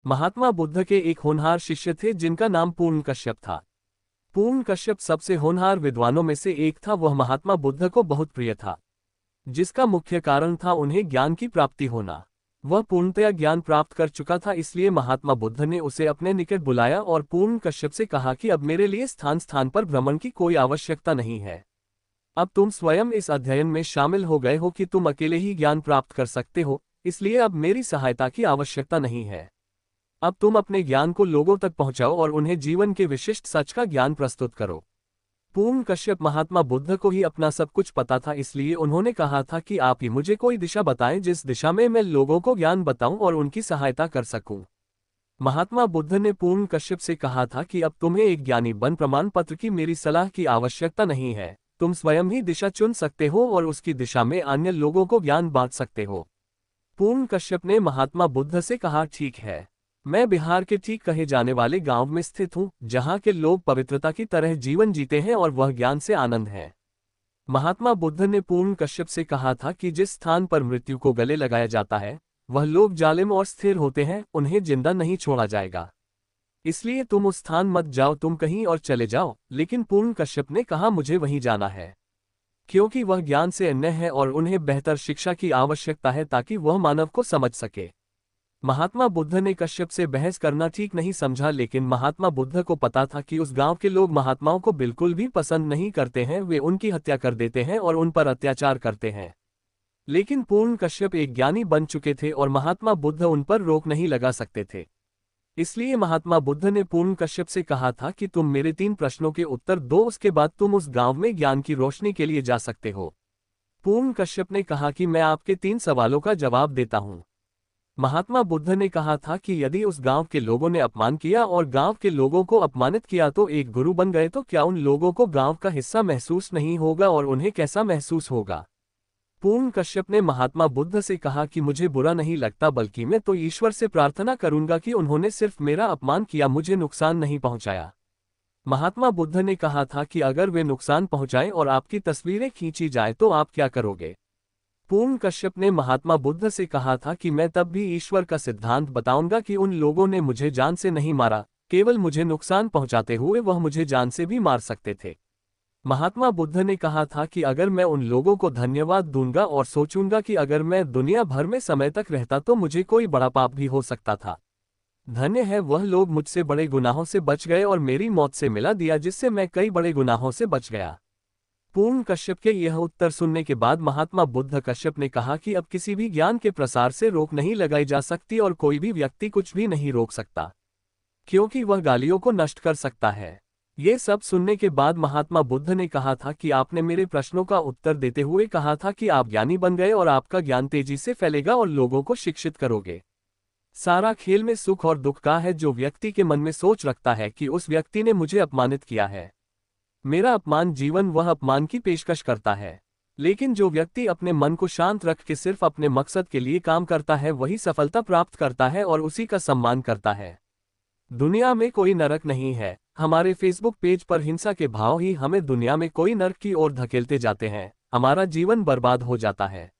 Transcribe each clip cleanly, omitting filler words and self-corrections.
महात्मा बुद्ध के एक होनहार शिष्य थे जिनका नाम पूर्ण कश्यप था। पूर्ण कश्यप सबसे होनहार विद्वानों में से एक था। वह महात्मा बुद्ध को बहुत प्रिय था, जिसका मुख्य कारण था उन्हें ज्ञान की प्राप्ति होना। वह पूर्णतया ज्ञान प्राप्त कर चुका था, इसलिए महात्मा बुद्ध ने उसे अपने निकट बुलाया और पूर्ण कश्यप से कहा कि अब मेरे लिए स्थान स्थान पर भ्रमण की कोई आवश्यकता नहीं है। अब तुम स्वयं इस अध्ययन में शामिल हो गए हो कि तुम अकेले ही ज्ञान प्राप्त कर सकते हो, इसलिए अब मेरी सहायता की आवश्यकता नहीं है। अब तुम अपने ज्ञान को लोगों तक पहुंचाओ और उन्हें जीवन के विशिष्ट सच का ज्ञान प्रस्तुत करो। पूर्ण कश्यप महात्मा बुद्ध को ही अपना सब कुछ पता था, इसलिए उन्होंने कहा था कि आप ही मुझे कोई दिशा बताएं जिस दिशा में मैं लोगों को ज्ञान बताऊं और उनकी सहायता कर सकूं। महात्मा बुद्ध ने पूर्ण कश्यप से कहा था कि अब तुम्हें एक ज्ञानी बन प्रमाण पत्र की मेरी सलाह की आवश्यकता नहीं है। तुम स्वयं ही दिशा चुन सकते हो और उसकी दिशा में अन्य लोगों को ज्ञान बांट सकते हो। पूर्ण कश्यप ने महात्मा बुद्ध से कहा, ठीक है, मैं बिहार के ठीक कहे जाने वाले गांव में स्थित हूं, जहां के लोग पवित्रता की तरह जीवन जीते हैं और वह ज्ञान से आनंद है। महात्मा बुद्ध ने पूर्ण कश्यप से कहा था कि जिस स्थान पर मृत्यु को गले लगाया जाता है, वह लोग जालिम और स्थिर होते हैं, उन्हें जिंदा नहीं छोड़ा जाएगा। इसलिए तुम उस स्थान मत जाओ, तुम कहीं और चले जाओ। लेकिन पूर्ण कश्यप ने कहा, मुझे वहीं जाना है, क्योंकि वह ज्ञान से अन्य है और उन्हें बेहतर शिक्षा की आवश्यकता है ताकि वह मानव को समझ सके। महात्मा बुद्ध ने कश्यप से बहस करना ठीक नहीं समझा, लेकिन महात्मा बुद्ध को पता था कि उस गांव के लोग महात्माओं को बिल्कुल भी पसंद नहीं करते हैं। वे उनकी हत्या कर देते हैं और उन पर अत्याचार करते हैं। लेकिन पूर्ण कश्यप एक ज्ञानी बन चुके थे और महात्मा बुद्ध उन पर रोक नहीं लगा सकते थे। इसलिए महात्मा बुद्ध ने पूर्ण कश्यप से कहा था कि तुम मेरे 3 प्रश्नों के उत्तर दो, उसके बाद तुम उस गांव में ज्ञान की रोशनी के लिए जा सकते हो। पूर्ण कश्यप ने कहा कि मैं आपके 3 सवालों का जवाब देता हूं। महात्मा बुद्ध ने कहा था कि यदि उस गांव के लोगों ने अपमान किया और गांव के लोगों को अपमानित किया तो एक गुरु बन गए, तो क्या उन लोगों को गांव का हिस्सा महसूस नहीं होगा और उन्हें कैसा महसूस होगा? पूर्ण कश्यप ने महात्मा बुद्ध से कहा कि मुझे बुरा नहीं लगता, बल्कि मैं तो ईश्वर से प्रार्थना करूंगा कि उन्होंने सिर्फ मेरा अपमान किया, मुझे नुकसान नहीं पहुंचाया। महात्मा बुद्ध ने कहा था कि अगर वे नुकसान पहुंचाएं और आपकी तस्वीरें खींची जाए तो आप क्या करोगे? पूर्ण कश्यप ने महात्मा बुद्ध से कहा था कि मैं तब भी ईश्वर का सिद्धांत बताऊंगा कि उन लोगों ने मुझे जान से नहीं मारा, केवल मुझे नुकसान पहुंचाते हुए वह मुझे जान से भी मार सकते थे। महात्मा बुद्ध ने कहा था कि अगर मैं उन लोगों को धन्यवाद दूंगा और सोचूंगा कि अगर मैं दुनिया भर में समय तक रहता तो मुझे कोई बड़ा पाप भी हो सकता था। धन्य है वह लोग मुझसे बड़े गुनाहों से बच गए और मेरी मौत से मिला दिया, जिससे मैं कई बड़े गुनाहों से बच गया। पूर्ण कश्यप के यह उत्तर सुनने के बाद महात्मा बुद्ध कश्यप ने कहा कि अब किसी भी ज्ञान के प्रसार से रोक नहीं लगाई जा सकती और कोई भी व्यक्ति कुछ भी नहीं रोक सकता, क्योंकि वह गालियों को नष्ट कर सकता है। ये सब सुनने के बाद महात्मा बुद्ध ने कहा था कि आपने मेरे प्रश्नों का उत्तर देते हुए कहा था कि आप ज्ञानी बन गए और आपका ज्ञान तेजी से फैलेगा और लोगों को शिक्षित करोगे। सारा खेल में सुख और दुख का है। जो व्यक्ति के मन में सोच रखता है कि उस व्यक्ति ने मुझे अपमानित किया है, मेरा अपमान जीवन वह अपमान की पेशकश करता है। लेकिन जो व्यक्ति अपने मन को शांत रख के सिर्फ अपने मकसद के लिए काम करता है, वही सफलता प्राप्त करता है और उसी का सम्मान करता है। दुनिया में कोई नरक नहीं है। हमारे फेसबुक पेज पर हिंसा के भाव ही हमें दुनिया में कोई नरक की ओर धकेलते जाते हैं। हमारा जीवन बर्बाद हो जाता है।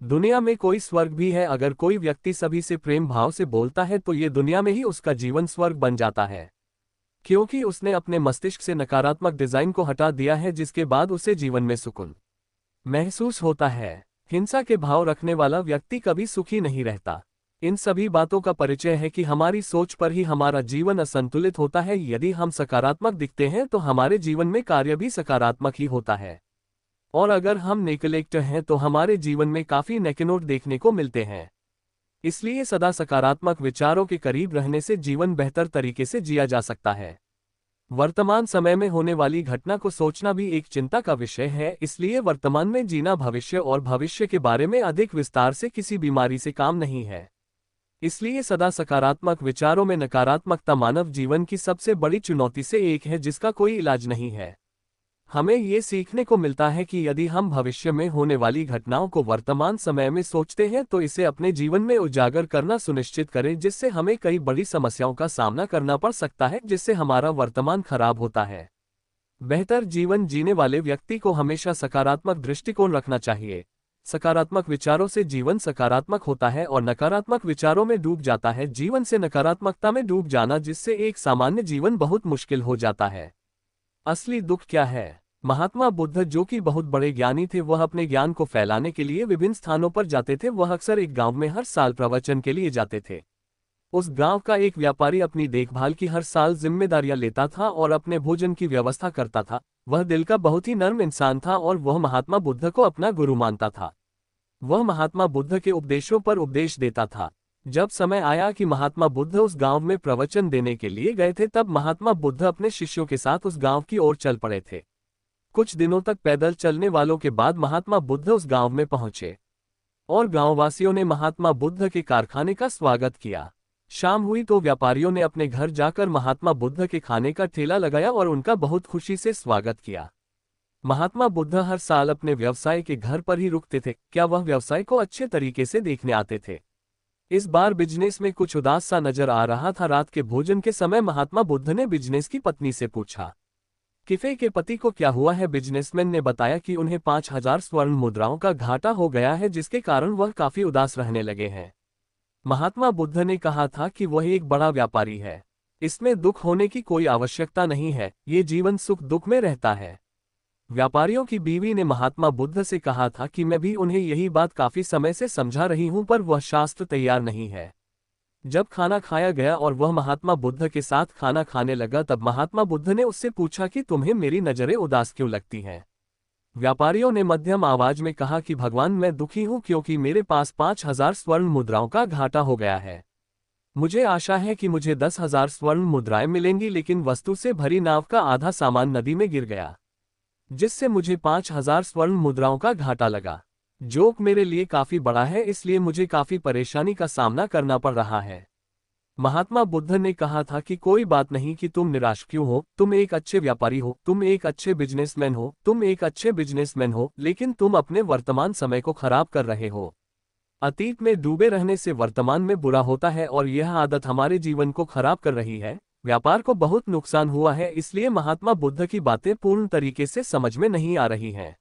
दुनिया में कोई स्वर्ग भी है। अगर कोई व्यक्ति सभी से प्रेम भाव से बोलता है तो ये दुनिया में ही उसका जीवन स्वर्ग बन जाता है, क्योंकि उसने अपने मस्तिष्क से नकारात्मक डिजाइन को हटा दिया है, जिसके बाद उसे जीवन में सुकून महसूस होता है। हिंसा के भाव रखने वाला व्यक्ति कभी सुखी नहीं रहता। इन सभी बातों का परिचय है कि हमारी सोच पर ही हमारा जीवन असंतुलित होता है। यदि हम सकारात्मक दिखते हैं तो हमारे जीवन में कार्य भी सकारात्मक ही होता है, और अगर हम नेगलेक्ट हैं तो हमारे जीवन में काफी नेगेटिव देखने को मिलते हैं। इसलिए सदा सकारात्मक विचारों के करीब रहने से जीवन बेहतर तरीके से जिया जा सकता है। वर्तमान समय में होने वाली घटना को सोचना भी एक चिंता का विषय है, इसलिए वर्तमान में जीना भविष्य और भविष्य के बारे में अधिक विस्तार से किसी बीमारी से काम नहीं है। इसलिए सदा सकारात्मक विचारों में नकारात्मकता मानव जीवन की सबसे बड़ी चुनौती से एक है, जिसका कोई इलाज नहीं है। हमें ये सीखने को मिलता है कि यदि हम भविष्य में होने वाली घटनाओं को वर्तमान समय में सोचते हैं तो इसे अपने जीवन में उजागर करना सुनिश्चित करें, जिससे हमें कई बड़ी समस्याओं का सामना करना पड़ सकता है, जिससे हमारा वर्तमान खराब होता है। बेहतर जीवन जीने वाले व्यक्ति को हमेशा सकारात्मक दृष्टिकोण रखना चाहिए। सकारात्मक विचारों से जीवन सकारात्मक होता है और नकारात्मक विचारों में डूब जाता है जीवन से नकारात्मकता में डूब जाना, जिससे एक सामान्य जीवन बहुत मुश्किल हो जाता है। असली दुख क्या है? महात्मा बुद्ध, जो कि बहुत बड़े ज्ञानी थे, वह अपने ज्ञान को फैलाने के लिए विभिन्न स्थानों पर जाते थे। वह अक्सर एक गांव में हर साल प्रवचन के लिए जाते थे। उस गांव का एक व्यापारी अपनी देखभाल की हर साल जिम्मेदारियां लेता था और अपने भोजन की व्यवस्था करता था। वह दिल का बहुत ही नर्म इंसान था और वह महात्मा बुद्ध को अपना गुरु मानता था। वह महात्मा बुद्ध के उपदेशों पर उपदेश देता था। जब समय आया कि महात्मा बुद्ध उस गांव में प्रवचन देने के लिए गए थे, तब महात्मा बुद्ध अपने शिष्यों के साथ उस गांव की ओर चल पड़े थे। कुछ दिनों तक पैदल चलने वालों के बाद महात्मा बुद्ध उस गांव में पहुंचे और गांववासियों ने महात्मा बुद्ध के कारखाने का स्वागत किया। शाम हुई तो व्यापारियों ने अपने घर जाकर महात्मा बुद्ध के खाने का ठेला लगाया और उनका बहुत खुशी से स्वागत किया। महात्मा बुद्ध हर साल अपने व्यवसाय के घर पर ही रुकते थे। क्या वह व्यवसाय को अच्छे तरीके से देखने आते थे? इस बार बिजनेस में कुछ उदास सा नजर आ रहा था। रात के भोजन के समय महात्मा बुद्ध ने बिजनेस की पत्नी से पूछा, किफे के पति को क्या हुआ है? बिजनेसमैन ने बताया कि उन्हें 5000 स्वर्ण मुद्राओं का घाटा हो गया है, जिसके कारण वह काफी उदास रहने लगे हैं। महात्मा बुद्ध ने कहा था कि वह एक बड़ा व्यापारी है, इसमें दुख होने की कोई आवश्यकता नहीं है, ये जीवन सुख दुख में रहता है। व्यापारियों की बीवी ने महात्मा बुद्ध से कहा था कि मैं भी उन्हें यही बात काफी समय से समझा रही हूं, पर वह शास्त्र तैयार नहीं है। जब खाना खाया गया और वह महात्मा बुद्ध के साथ खाना खाने लगा, तब महात्मा बुद्ध ने उससे पूछा कि तुम्हें मेरी नजरें उदास क्यों लगती हैं? व्यापारियों ने मध्यम आवाज में कहा कि भगवान, मैं दुखी हूं क्योंकि मेरे पास 5000 स्वर्ण मुद्राओं का घाटा हो गया है। मुझे आशा है कि मुझे 10,000 स्वर्ण मुद्राएं मिलेंगी, लेकिन वस्तु से भरी नाव का आधा सामान नदी में गिर गया, जिससे मुझे 5000 स्वर्ण मुद्राओं का घाटा लगा। जोक मेरे लिए काफी बड़ा है, इसलिए मुझे काफी परेशानी का सामना करना पड़ रहा है। महात्मा बुद्ध ने कहा था कि कोई बात नहीं कि तुम निराश क्यों हो, तुम एक अच्छे व्यापारी हो, तुम एक अच्छे बिजनेसमैन हो, तुम एक अच्छे बिजनेसमैन हो, लेकिन तुम अपने वर्तमान समय को खराब कर रहे हो। अतीत में डूबे रहने से वर्तमान में बुरा होता है और यह आदत हमारे जीवन को खराब कर रही है। व्यापार को बहुत नुकसान हुआ है, इसलिए महात्मा बुद्ध की बातें पूर्ण तरीके से समझ में नहीं आ रही हैं।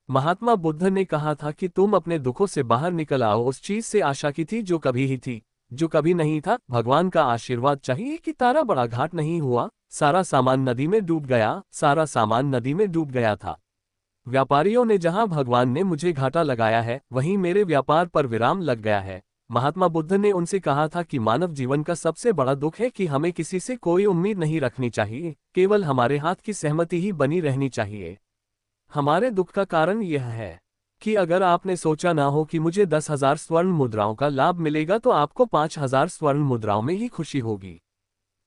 महात्मा बुद्ध ने कहा था कि तुम अपने दुखों से बाहर निकल आओ। उस चीज से आशा की थी जो कभी ही थी, जो कभी नहीं था। भगवान का आशीर्वाद चाहिए कि तारा बड़ा घाट नहीं हुआ, सारा सामान नदी में डूब गया, सारा सामान नदी में डूब गया था। व्यापारियों ने जहां भगवान ने मुझे घाटा लगाया है, वहीं मेरे व्यापार पर विराम लग गया है। महात्मा बुद्ध ने उनसे कहा था कि मानव जीवन का सबसे बड़ा दुख है कि हमें किसी से कोई उम्मीद नहीं रखनी चाहिए, केवल हमारे हाथ की सहमति ही बनी रहनी चाहिए। हमारे दुख का कारण यह है कि अगर आपने सोचा ना हो कि मुझे 10,000 स्वर्ण मुद्राओं का लाभ मिलेगा, तो आपको 5,000 स्वर्ण मुद्राओं में ही खुशी होगी।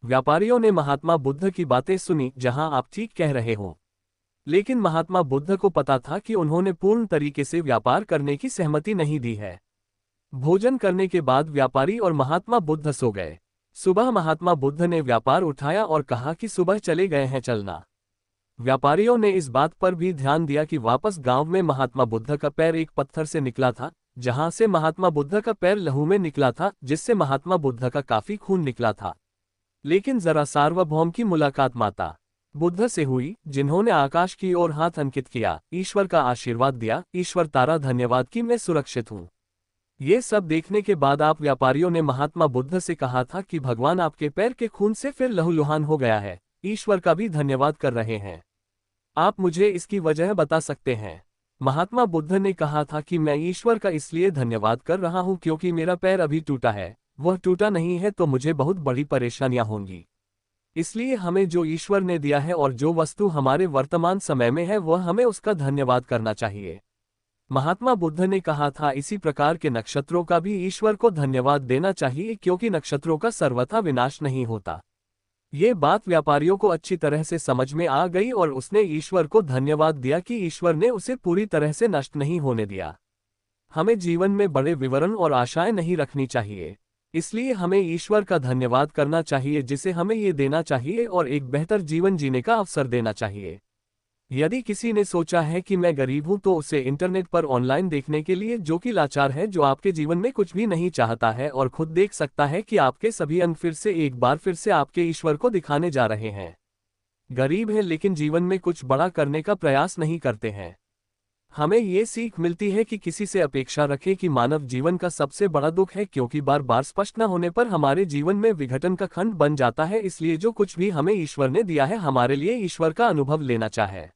व्यापारियों ने महात्मा बुद्ध की बातें सुनी, जहां आप ठीक कह रहे हो, लेकिन महात्मा बुद्ध को पता था कि उन्होंने पूर्ण तरीके से व्यापार करने की सहमति नहीं दी है। भोजन करने के बाद व्यापारी और महात्मा बुद्ध सो गए। सुबह महात्मा बुद्ध ने व्यापार उठाया और कहा कि सुबह चले गए हैं, चलना। व्यापारियों ने इस बात पर भी ध्यान दिया कि वापस गांव में महात्मा बुद्ध का पैर एक पत्थर से निकला था, जहां से महात्मा बुद्ध का पैर लहू में निकला था, जिससे महात्मा बुद्ध का काफी खून निकला था। लेकिन जरा सार्वभौम की मुलाकात माता बुद्ध से हुई, जिन्होंने आकाश की ओर हाथ अंकित किया, ईश्वर का आशीर्वाद दिया, ईश्वर तारा धन्यवाद कि मैं सुरक्षित हूँ। ये सब देखने के बाद आप व्यापारियों ने महात्मा बुद्ध से कहा था कि भगवान आपके पैर के खून से फिर लहूलुहान हो गया है, ईश्वर का भी धन्यवाद कर रहे हैं। आप मुझे इसकी वजह बता सकते हैं? महात्मा बुद्ध ने कहा था कि मैं ईश्वर का इसलिए धन्यवाद कर रहा हूं क्योंकि मेरा पैर अभी टूटा है, वह टूटा नहीं है तो मुझे बहुत बड़ी परेशानियां होंगी। इसलिए हमें जो ईश्वर ने दिया है और जो वस्तु हमारे वर्तमान समय में है, वह हमें उसका धन्यवाद करना चाहिए। महात्मा बुद्ध ने कहा था इसी प्रकार के नक्षत्रों का भी ईश्वर को धन्यवाद देना चाहिए, क्योंकि नक्षत्रों का सर्वथा विनाश नहीं होता। ये बात व्यापारियों को अच्छी तरह से समझ में आ गई और उसने ईश्वर को धन्यवाद दिया कि ईश्वर ने उसे पूरी तरह से नष्ट नहीं होने दिया। हमें जीवन में बड़े विवरण और आशाएं नहीं रखनी चाहिए, इसलिए हमें ईश्वर का धन्यवाद करना चाहिए जिसे हमें ये देना चाहिए और एक बेहतर जीवन जीने का अवसर देना चाहिए। यदि किसी ने सोचा है कि मैं गरीब हूं, तो उसे इंटरनेट पर ऑनलाइन देखने के लिए, जो कि लाचार है, जो आपके जीवन में कुछ भी नहीं चाहता है, और खुद देख सकता है कि आपके सभी अंग फिर से एक बार फिर से आपके ईश्वर को दिखाने जा रहे हैं। गरीब हैं लेकिन जीवन में कुछ बड़ा करने का प्रयास नहीं करते हैं। हमें ये सीख मिलती है कि किसी से अपेक्षा रखें कि मानव जीवन का सबसे बड़ा दुख है, क्योंकि बार बार स्पष्ट न होने पर हमारे जीवन में विघटन का खंड बन जाता है। इसलिए जो कुछ भी हमें ईश्वर ने दिया है, हमारे लिए ईश्वर का अनुभव लेना चाहे।